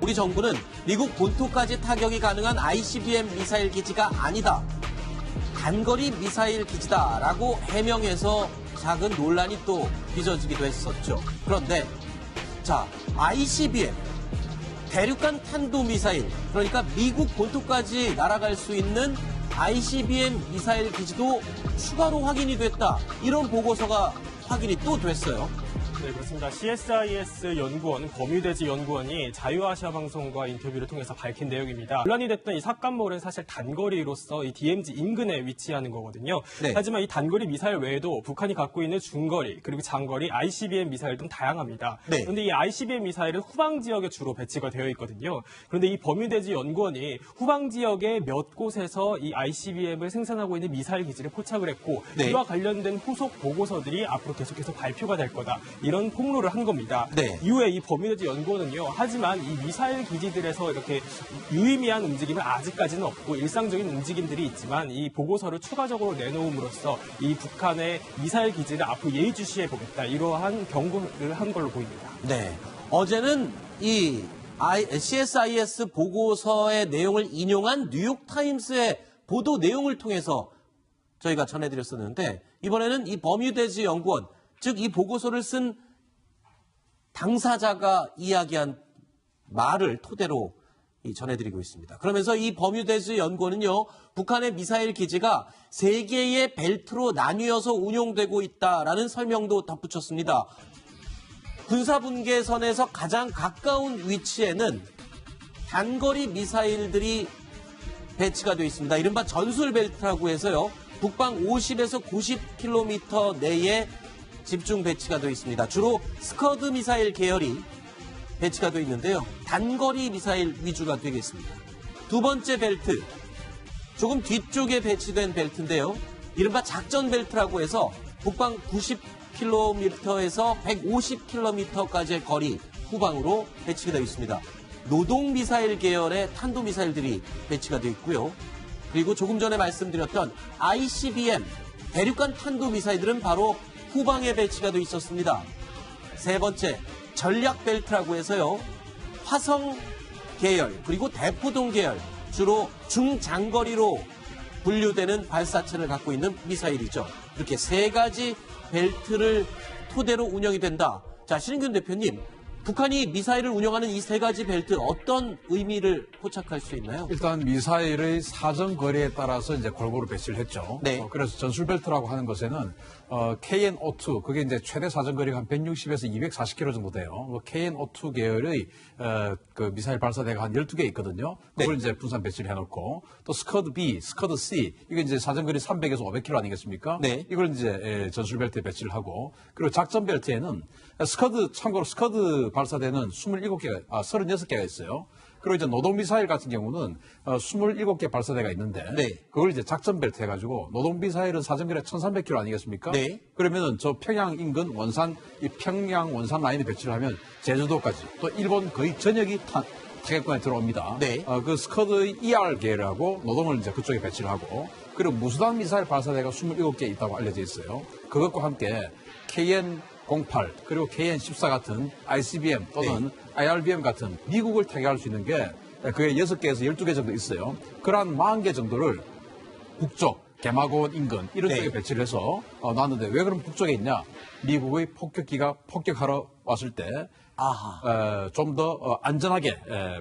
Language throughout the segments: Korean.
우리 정부는 미국 본토까지 타격이 가능한 ICBM 미사일 기지가 아니다. 단거리 미사일 기지다라고 해명해서 작은 논란이 또 빚어지기도 했었죠. 그런데 자, ICBM 대륙간 탄도미사일, 그러니까 미국 본토까지 날아갈 수 있는 ICBM 미사일 기지도 추가로 확인이 됐다. 이런 보고서가 확인이 또 됐어요. 네, 그렇습니다. CSIS 연구원, 범유대지 연구원이 자유아시아 방송과 인터뷰를 통해서 밝힌 내용입니다. 논란이 됐던 이 삭간몰은 사실 단거리로서 이 DMZ 인근에 위치하는 거거든요. 네. 하지만 이 단거리 미사일 외에도 북한이 갖고 있는 중거리, 그리고 장거리, ICBM 미사일 등 다양합니다. 네. 그런데 이 ICBM 미사일은 후방 지역에 주로 배치가 되어 있거든요. 그런데 이 범유대지 연구원이 후방 지역의 몇 곳에서 이 ICBM을 생산하고 있는 미사일 기지를 포착을 했고, 네. 이와 관련된 후속 보고서들이 앞으로 계속해서 발표가 될 거다. 이런 폭로를 한 겁니다. 네. 이후에 이 범유대지 연구원은요. 하지만 이 미사일 기지들에서 이렇게 유의미한 움직임은 아직까지는 없고 일상적인 움직임들이 있지만 이 보고서를 추가적으로 내놓음으로써 이 북한의 미사일 기지를 앞으로 예의주시해 보겠다. 이러한 경고를 한 걸로 보입니다. 네. 어제는 이 CSIS 보고서의 내용을 인용한 뉴욕타임스의 보도 내용을 통해서 저희가 전해드렸었는데, 이번에는 이 버뮤대지 연구원, 즉 이 보고서를 쓴 당사자가 이야기한 말을 토대로 전해드리고 있습니다. 그러면서 이 버뮤대지 연구원은요, 북한의 미사일 기지가 3개의 벨트로 나뉘어서 운용되고 있다라는 설명도 덧붙였습니다. 군사분계선에서 가장 가까운 위치에는 단거리 미사일들이 배치가 되어 있습니다. 이른바 전술벨트라고 해서요, 북방 50에서 90km 내에 집중 배치가 되어 있습니다. 주로 스커드 미사일 계열이 배치가 되어 있는데요. 단거리 미사일 위주가 되겠습니다. 두 번째 벨트, 조금 뒤쪽에 배치된 벨트인데요. 이른바 작전 벨트라고 해서 북방 90km에서 150km까지의 거리 후방으로 배치가 되어 있습니다. 노동 미사일 계열의 탄도 미사일들이 배치가 되어 있고요. 그리고 조금 전에 말씀드렸던 ICBM 대륙간 탄도 미사일들은 바로 후방에 배치가 되어 있었습니다. 세 번째, 전략 벨트라고 해서요, 화성 계열 그리고 대포동 계열, 주로 중장거리로 분류되는 발사체를 갖고 있는 미사일이죠. 이렇게 3가지 벨트를 토대로 운영이 된다. 자, 신인균 대표님, 북한이 미사일을 운영하는 이 3가지 벨트, 어떤 의미를 포착할 수 있나요? 일단 미사일의 사정 거리에 따라서 이제 골고루 배치를 했죠. 네. 그래서 전술 벨트라고 하는 것에는 KN-02, 그게 이제 최대 사정 거리가 한 160에서 240km 정도 돼요. KN-02 계열의 그 미사일 발사대가 한 12개 있거든요. 그걸 네. 이제 분산 배치를 해놓고, 또 스커드-B, 스커드-C, 이게 이제 사정 거리 300에서 500km 아니겠습니까? 네. 이걸 이제 전술 벨트에 배치를 하고, 그리고 작전 벨트에는 참고로 스커드 발사대는 36개가 있어요. 그리고 이제 노동미사일 같은 경우는 27개 발사대가 있는데, 네. 그걸 이제 작전벨트 해가지고, 노동미사일은 사정거리가 1300km 아니겠습니까? 네. 그러면은 저 평양 인근 이 평양 원산 라인에 배치를 하면 제주도까지, 또 일본 거의 전역이 타격권에 들어옵니다. 네. 그 스커드 ER 계열하고 노동을 이제 그쪽에 배치를 하고, 그리고 무수단 미사일 발사대가 27개 있다고 알려져 있어요. 그것과 함께 KN-08 그리고 KN-14 같은 ICBM 또는 IRBM 같은 미국을 타격할 수 있는 게 그게 6개에서 12개 정도 있어요. 그러한 40개 정도를 북쪽, 개마고원 인근 이런 쪽에 배치를 해서 놨는데, 왜 그럼 북쪽에 있냐? 미국의 폭격기가 폭격하러 왔을 때 좀 더 안전하게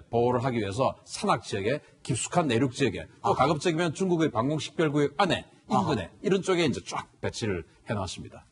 보호를 하기 위해서 산악 지역에, 깊숙한 내륙 지역에, 또 가급적이면 중국의 방공식별구역 안에, 인근에 이런 쪽에 이제 쫙 배치를 해놨습니다.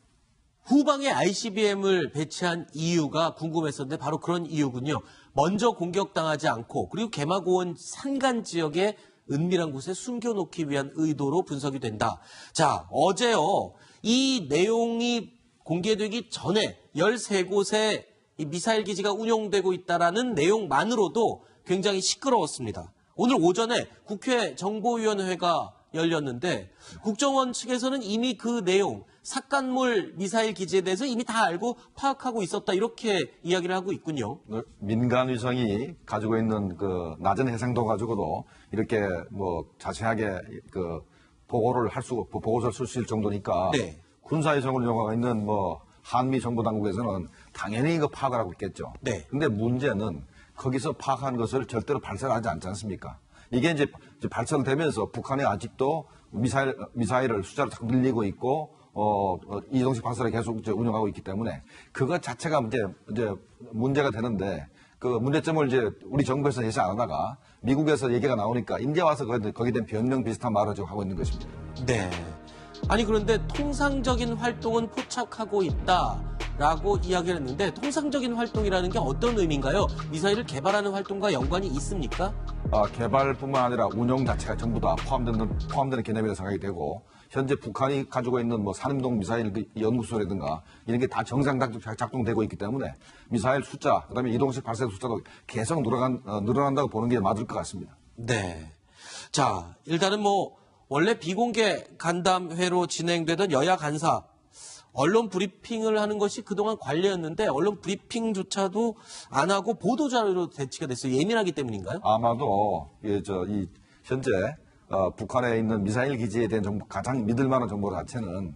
후방에 ICBM을 배치한 이유가 궁금했었는데 바로 그런 이유군요. 먼저 공격당하지 않고, 그리고 개마고원 산간 지역에 은밀한 곳에 숨겨놓기 위한 의도로 분석이 된다. 자, 어제요, 이 내용이 공개되기 전에 13곳에 이 미사일 기지가 운용되고 있다라는 내용만으로도 굉장히 시끄러웠습니다. 오늘 오전에 국회 정보위원회가 열렸는데, 국정원 측에서는 이미 그 내용, 삭간몰 미사일 기지에 대해서 이미 다 알고 파악하고 있었다, 이렇게 이야기를 하고 있군요. 민간 위성이 가지고 있는 그 낮은 해상도 가지고도 이렇게 뭐 자세하게 그 보고서를 쓸 수 있을 정도니까, 네. 군사 위성을 이용하고 있는 뭐 한미 정부 당국에서는 당연히 이거 파악을 하고 있겠죠. 네. 근데 문제는 거기서 파악한 것을 절대로 발사하지 않지 않습니까? 이게 이제 발사되면서 북한이 아직도 미사일을 숫자를 자꾸 늘리고 있고, 이동식 발사를 계속 이제 운영하고 있기 때문에 그것 자체가 이제 문제가 되는데 그 문제점을 이제 우리 정부에서 예시 안 하다가 미국에서 얘기가 나오니까 이제 와서 거기에 대한 변명 비슷한 말을 지금 하고 있는 것입니다. 네. 아니 그런데 통상적인 활동은 포착하고 있다라고 이야기를 했는데 통상적인 활동이라는 게 어떤 의미인가요? 미사일을 개발하는 활동과 연관이 있습니까? 개발뿐만 아니라 운영 자체가 전부 다 포함되는 개념이라고 생각이 되고 현재 북한이 가지고 있는 뭐 산림동 미사일 연구소라든가 이런 게 다 정상 작동되고 있기 때문에 미사일 숫자, 그다음에 이동식 발사 숫자도 계속 늘어난다고 보는 게 맞을 것 같습니다. 네. 자, 일단은 뭐 원래 비공개 간담회로 진행되던 여야 간사 언론 브리핑을 하는 것이 그동안 관례였는데 언론 브리핑조차도 안 하고 보도자료로 대치가 됐어요. 예민하기 때문인가요? 아마도 현재 북한에 있는 미사일 기지에 대한 정보, 가장 믿을 만한 정보 자체는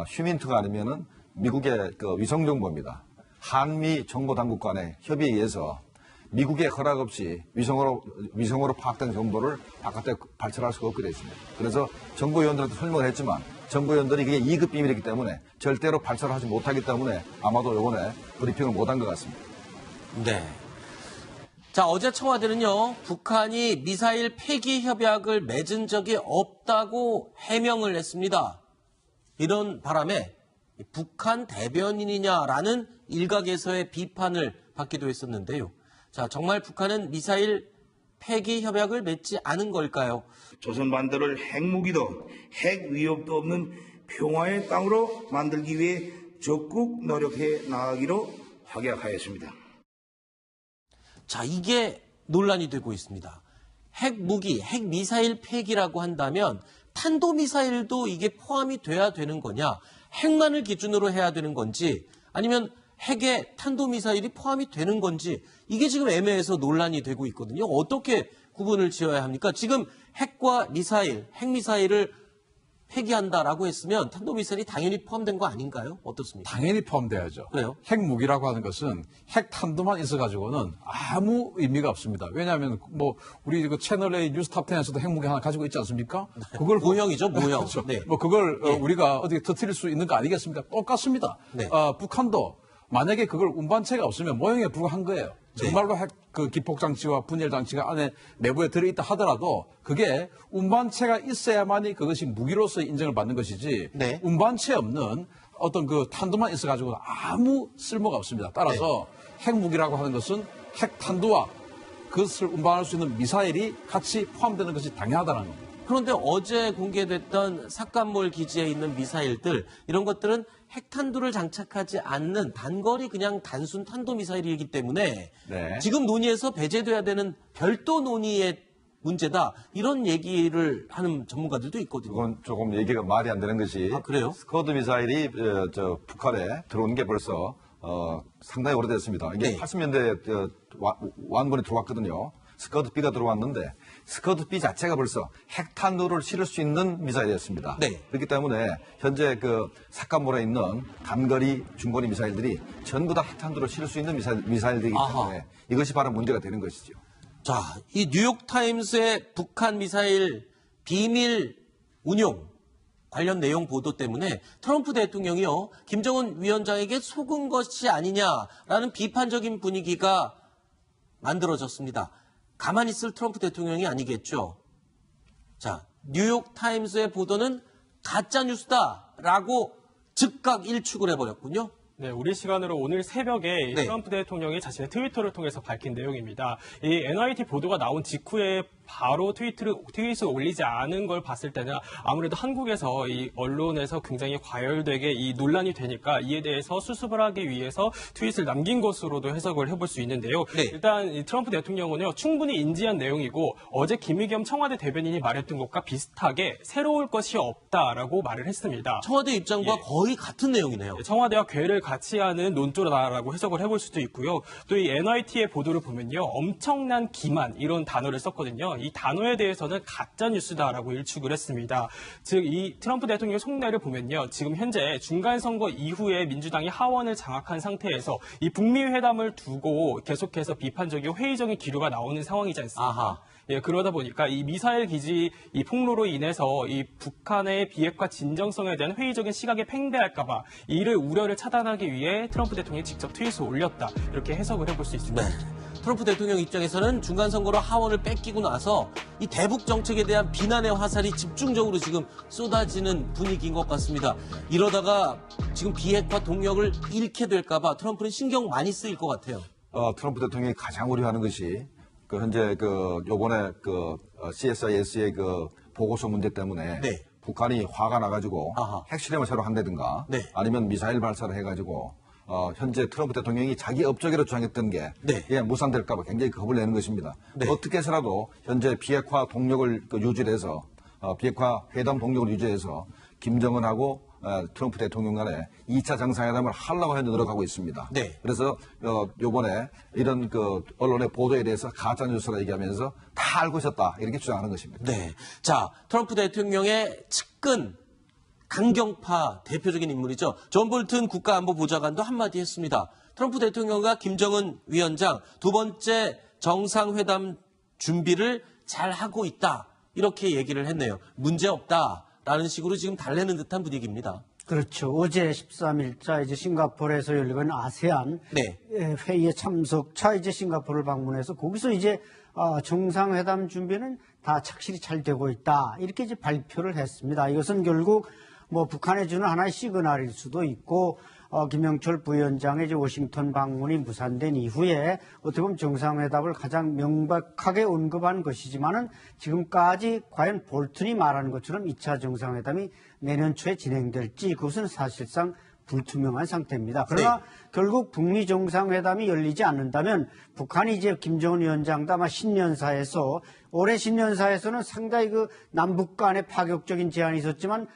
휴민트가 아니면은 미국의 그 위성 정보입니다. 한미 정보 당국 간의 협의에 의해서 미국의 허락 없이 위성으로 파악된 정보를 바깥에 발설할 수가 없게 되어 있습니다. 그래서 정보위원들한테 설명을 했지만 정보위원들이 그게 2급 비밀이기 때문에 절대로 발설하지 못하기 때문에 아마도 이번에 브리핑을 못한 것 같습니다. 네. 자, 어제 청와대는요, 북한이 미사일 폐기 협약을 맺은 적이 없다고 해명을 했습니다. 이런 바람에 북한 대변인이냐라는 일각에서의 비판을 받기도 했었는데요. 자, 정말 북한은 미사일 폐기 협약을 맺지 않은 걸까요? 조선 반도를 핵무기도 핵 위협도 없는 평화의 땅으로 만들기 위해 적극 노력해 나가기로 확약하였습니다. 자, 이게 논란이 되고 있습니다. 핵무기, 핵미사일 폐기라고 한다면 탄도미사일도 이게 포함이 돼야 되는 거냐? 핵만을 기준으로 해야 되는 건지 아니면 핵에 탄도미사일이 포함이 되는 건지 이게 지금 애매해서 논란이 되고 있거든요. 어떻게 구분을 지어야 합니까? 지금 핵과 미사일, 핵미사일을 폐기한다라고 했으면 탄도미사일이 당연히 포함된 거 아닌가요? 어떻습니까? 당연히 포함돼야죠. 그래요? 핵무기라고 하는 것은 핵탄두만 있어가지고는 아무 의미가 없습니다. 왜냐하면 뭐 우리 그 채널A 뉴스탑10에서도 핵무기 하나 가지고 있지 않습니까? 그걸 모형이죠, 모형. 그렇죠. 네. 뭐 그걸 예. 우리가 어떻게 터뜨릴 수 있는 거 아니겠습니까? 똑같습니다. 네. 북한도 만약에 그걸 운반체가 없으면 모형에 불과한 거예요. 정말로 핵 그 기폭 장치와 분열 장치가 안에 내부에 들어있다 하더라도 그게 운반체가 있어야만이 그것이 무기로서 인정을 받는 것이지 네. 운반체 없는 어떤 그 탄두만 있어가지고 아무 쓸모가 없습니다. 따라서 핵무기라고 하는 것은 핵탄두와 그것을 운반할 수 있는 미사일이 같이 포함되는 것이 당연하다는 겁니다. 그런데 어제 공개됐던 삭간몰 기지에 있는 미사일들 이런 것들은 핵탄두를 장착하지 않는 단거리 그냥 단순 탄도미사일이기 때문에 네. 지금 논의에서 배제돼야 되는 별도 논의의 문제다. 이런 얘기를 하는 전문가들도 있거든요. 그건 조금 얘기가 말이 안 되는 것이 아, 그래요? 스커드 미사일이 북한에 들어온 게 벌써 상당히 오래됐습니다. 이게 네. 80년대에 완번에 들어왔거든요. 스커드 B가 들어왔는데 스커드 B 자체가 벌써 핵탄두를 실을 수 있는 미사일이었습니다. 네. 그렇기 때문에 현재 그 삭간몰에 있는 단거리, 중거리 미사일들이 전부 다 핵탄두를 실을 수 있는 미사일들이기 때문에 아하. 이것이 바로 문제가 되는 것이죠. 자, 이 뉴욕타임스의 북한 미사일 비밀 운용 관련 내용 보도 때문에 트럼프 대통령이요, 김정은 위원장에게 속은 것이 아니냐라는 비판적인 분위기가 만들어졌습니다. 가만히 있을 트럼프 대통령이 아니겠죠. 자, 뉴욕타임스의 보도는 가짜뉴스다라고 즉각 일축을 해버렸군요. 네, 우리 시간으로 오늘 새벽에 네. 트럼프 대통령이 자신의 트위터를 통해서 밝힌 내용입니다. 이 NYT 보도가 나온 직후에 바로 트윗을 올리지 않은 걸 봤을 때는 아무래도 한국에서 이 언론에서 굉장히 과열되게 이 논란이 되니까 이에 대해서 수습을 하기 위해서 트윗을 남긴 것으로도 해석을 해볼 수 있는데요. 네. 일단 이 트럼프 대통령은요, 충분히 인지한 내용이고 어제 김의겸 청와대 대변인이 말했던 것과 비슷하게 새로울 것이 없다라고 말을 했습니다. 청와대 입장과 예. 거의 같은 내용이네요. 청와대와 궤를 같이 하는 논조라고 해석을 해볼 수도 있고요. 또 이 NYT의 보도를 보면요, 엄청난 기만 이런 단어를 썼거든요. 이 단어에 대해서는 가짜 뉴스다라고 일축을 했습니다. 즉 이 트럼프 대통령의 속내를 보면요, 지금 현재 중간 선거 이후에 민주당이 하원을 장악한 상태에서 이 북미 회담을 두고 계속해서 비판적이고 회의적인 기류가 나오는 상황이지 않습니까? 아하. 예, 그러다 보니까 이 미사일 기지 이 폭로로 인해서 이 북한의 비핵화 진정성에 대한 회의적인 시각에 팽배할까봐 이를 우려를 차단하기 위해 트럼프 대통령이 직접 트윗을 올렸다. 이렇게 해석을 해볼 수 있습니다. 네. 트럼프 대통령 입장에서는 중간 선거로 하원을 뺏기고 나서 이 대북 정책에 대한 비난의 화살이 집중적으로 지금 쏟아지는 분위기인 것 같습니다. 이러다가 지금 비핵화 동력을 잃게 될까봐 트럼프는 신경 많이 쓰일 것 같아요. 트럼프 대통령이 가장 우려하는 것이 현재 요번에 CSIS의 보고서 문제 때문에 네. 북한이 화가 나가지고 아하. 핵실험을 새로 한다든가 네. 아니면 미사일 발사를 해가지고 현재 트럼프 대통령이 자기 업적으로 주장했던 게 네. 예, 무산될까봐 굉장히 겁을 내는 것입니다. 네. 어떻게 해서라도 현재 비핵화 동력을 유지를 해서 비핵화 회담 동력을 유지해서 김정은하고 트럼프 대통령 간에 2차 정상회담을 하려고 현재 노력하고 있습니다. 네. 그래서 요번에 이런 언론의 보도에 대해서 가짜 뉴스라 얘기하면서 다 알고 있었다 이렇게 주장하는 것입니다. 네. 자, 트럼프 대통령의 측근 강경파 대표적인 인물이죠. 존 볼튼 국가안보보좌관도 한마디 했습니다. 트럼프 대통령과 김정은 위원장 두 번째 정상회담 준비를 잘 하고 있다. 이렇게 얘기를 했네요. 문제없다라는 식으로 지금 달래는 듯한 분위기입니다. 그렇죠. 어제 13일자 이제 싱가포르에서 열리는 아세안 네. 회의에 참석차 이제 싱가포르를 방문해서 거기서 이제 정상회담 준비는 다 착실히 잘 되고 있다. 이렇게 이제 발표를 했습니다. 이것은 결국 뭐 북한에 주는 하나의 시그널일 수도 있고 김영철 부위원장의 이제 워싱턴 방문이 무산된 이후에 어떻게 보면 정상회담을 가장 명백하게 언급한 것이지만은 지금까지 과연 볼튼이 말하는 것처럼 2차 정상회담이 내년 초에 진행될지 그것은 사실상 불투명한 상태입니다. 그러나 결국 북미 정상회담이 열리지 않는다면 북한이 이제 김정은 위원장도 아마 신년사에서 올해 신년사에서는 상당히 남북 간의 파격적인 제안이 있었지만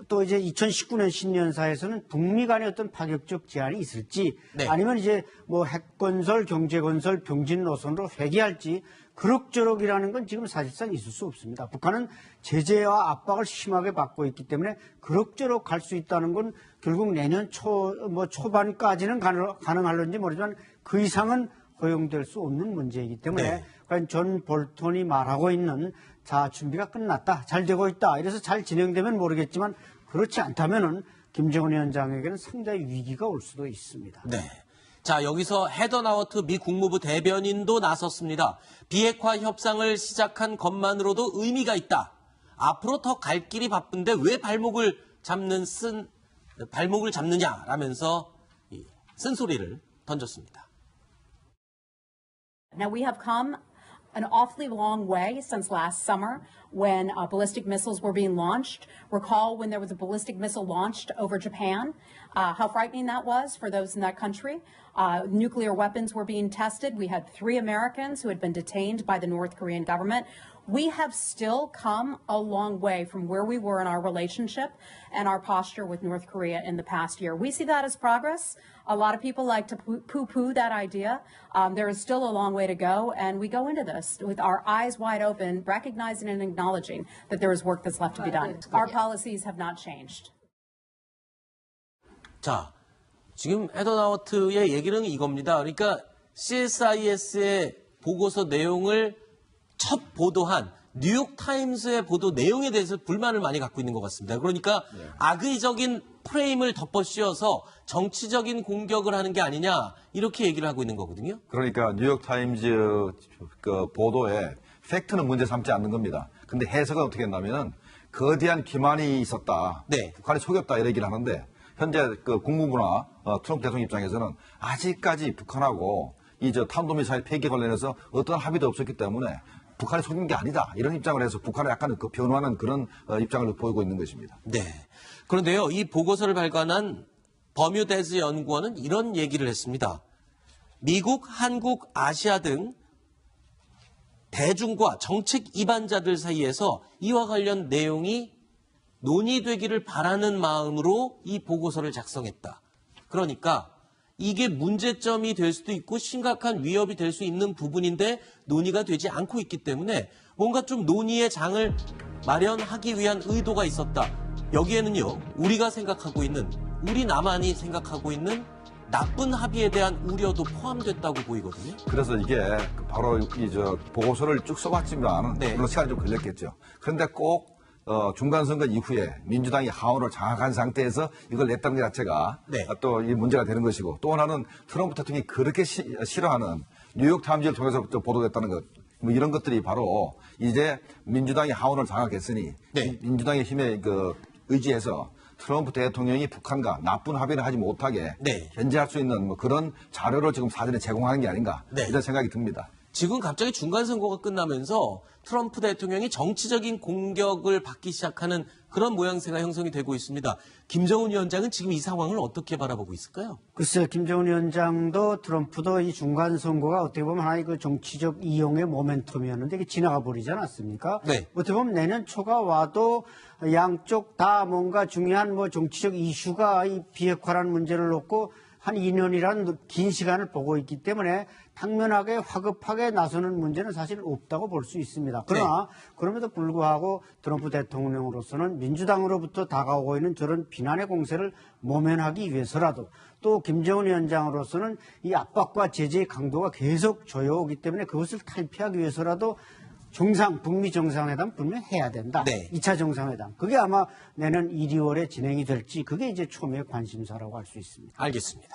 또 이제 2019년 신년사에서는 북미 간의 어떤 파격적 제안이 있을지 네. 아니면 이제 뭐 핵건설, 경제건설, 병진 노선으로 회귀할지 그럭저럭이라는 건 지금 사실상 있을 수 없습니다. 북한은 제재와 압박을 심하게 받고 있기 때문에 그럭저럭 갈 수 있다는 건 결국 내년 초반까지는 가능할런지 모르지만 그 이상은 허용될 수 없는 문제이기 때문에 네. 과연 존 볼턴이 말하고 있는 자, 준비가 끝났다. 잘 되고 있다. 이래서 잘 진행되면 모르겠지만 그렇지 않다면은 김정은 위원장에게는 상당히 위기가 올 수도 있습니다. 네. 자, 여기서 헤더 나워트 미 국무부 대변인도 나섰습니다. 비핵화 협상을 시작한 것만으로도 의미가 있다. 앞으로 더 갈 길이 바쁜데 왜 발목을 잡느냐라면서 쓴소리를 던졌습니다. Now we have come an awfully long way since last summer when ballistic missiles were being launched. Recall when there was a ballistic missile launched over Japan, how frightening that was for those in that country. Nuclear weapons were being tested. We had 3 Americans who had been detained by the North Korean government. We have still come a long way from where we were in our relationship and our posture with North Korea in the past year. We see that as progress. A lot of people like to poo-poo that idea. There is still a long way to go, and we go into this with our eyes wide open, recognizing and acknowledging that there is work that's left to be done. Our policies have not changed. 자, 지금 헤더 나워트의 얘기는 이겁니다. 그러니까 CSIS의 보고서 내용을 첫 보도한 뉴욕타임스의 보도 내용에 대해서 불만을 많이 갖고 있는 것 같습니다. 그러니까 악의적인 프레임을 덮어씌워서 정치적인 공격을 하는 게 아니냐 이렇게 얘기를 하고 있는 거거든요. 그러니까 뉴욕타임즈 보도에 팩트는 문제 삼지 않는 겁니다. 근데 해석은 어떻게 했냐면은 거대한 기만이 있었다. 네. 북한이 속였다 이런 얘기를 하는데 현재 국무부나 트럼프 대통령 입장에서는 아직까지 북한하고 이 탄도미사일 폐기 관련해서 어떤 합의도 없었기 때문에 북한이 속인 게 아니다. 이런 입장을 해서 북한을 약간 변호하는 그런 입장을 보이고 있는 것입니다. 네. 그런데요, 이 보고서를 발간한 버뮤데즈 연구원은 이런 얘기를 했습니다. 미국, 한국, 아시아 등 대중과 정책 이반자들 사이에서 이와 관련 내용이 논의되기를 바라는 마음으로 이 보고서를 작성했다. 그러니까 이게 문제점이 될 수도 있고 심각한 위협이 될 수 있는 부분인데 논의가 되지 않고 있기 때문에 뭔가 좀 논의의 장을 마련하기 위한 의도가 있었다. 여기에는요, 우리가 생각하고 있는, 우리 남한이 생각하고 있는 나쁜 합의에 대한 우려도 포함됐다고 보이거든요. 그래서 이게 바로 보고서를 쭉 써봤지만 네. 물론 시간이 좀 걸렸겠죠. 그런데 꼭 중간선거 이후에 민주당이 하원을 장악한 상태에서 이걸 냈다는 것 자체가 네. 또 이 문제가 되는 것이고, 또 하나는 트럼프 대통령이 그렇게 싫어하는 뉴욕타임즈를 통해서 보도됐다는 것, 뭐 이런 것들이 바로 이제 민주당이 하원을 장악했으니 네. 민주당의 힘에 의지해서 트럼프 대통령이 북한과 나쁜 합의를 하지 못하게 네. 견제할 수 있는 뭐 그런 자료를 지금 사전에 제공하는 게 아닌가 네. 이런 생각이 듭니다. 지금 갑자기 중간선거가 끝나면서 트럼프 대통령이 정치적인 공격을 받기 시작하는 그런 모양새가 형성이 되고 있습니다. 김정은 위원장은 지금 이 상황을 어떻게 바라보고 있을까요? 글쎄요, 김정은 위원장도 트럼프도 이 중간선거가 어떻게 보면 하나의 그 정치적 이용의 모멘텀이었는데 이게 지나가 버리지 않았습니까? 네. 어떻게 보면 내년 초가 와도 양쪽 다 뭔가 중요한 뭐 정치적 이슈가 이 비핵화라는 문제를 놓고 한 2년이라는 긴 시간을 보고 있기 때문에 당면하게 화급하게 나서는 문제는 사실 없다고 볼 수 있습니다. 그러나 그럼에도 불구하고 트럼프 대통령으로서는 민주당으로부터 다가오고 있는 저런 비난의 공세를 모면하기 위해서라도 또 김정은 위원장으로서는 이 압박과 제재의 강도가 계속 조여오기 때문에 그것을 탈피하기 위해서라도 북미 정상회담 분명히 해야 된다. 네. 2차 정상회담. 그게 아마 내년 1, 2월에 진행이 될지 그게 이제 초미의 관심사라고 할 수 있습니다. 알겠습니다.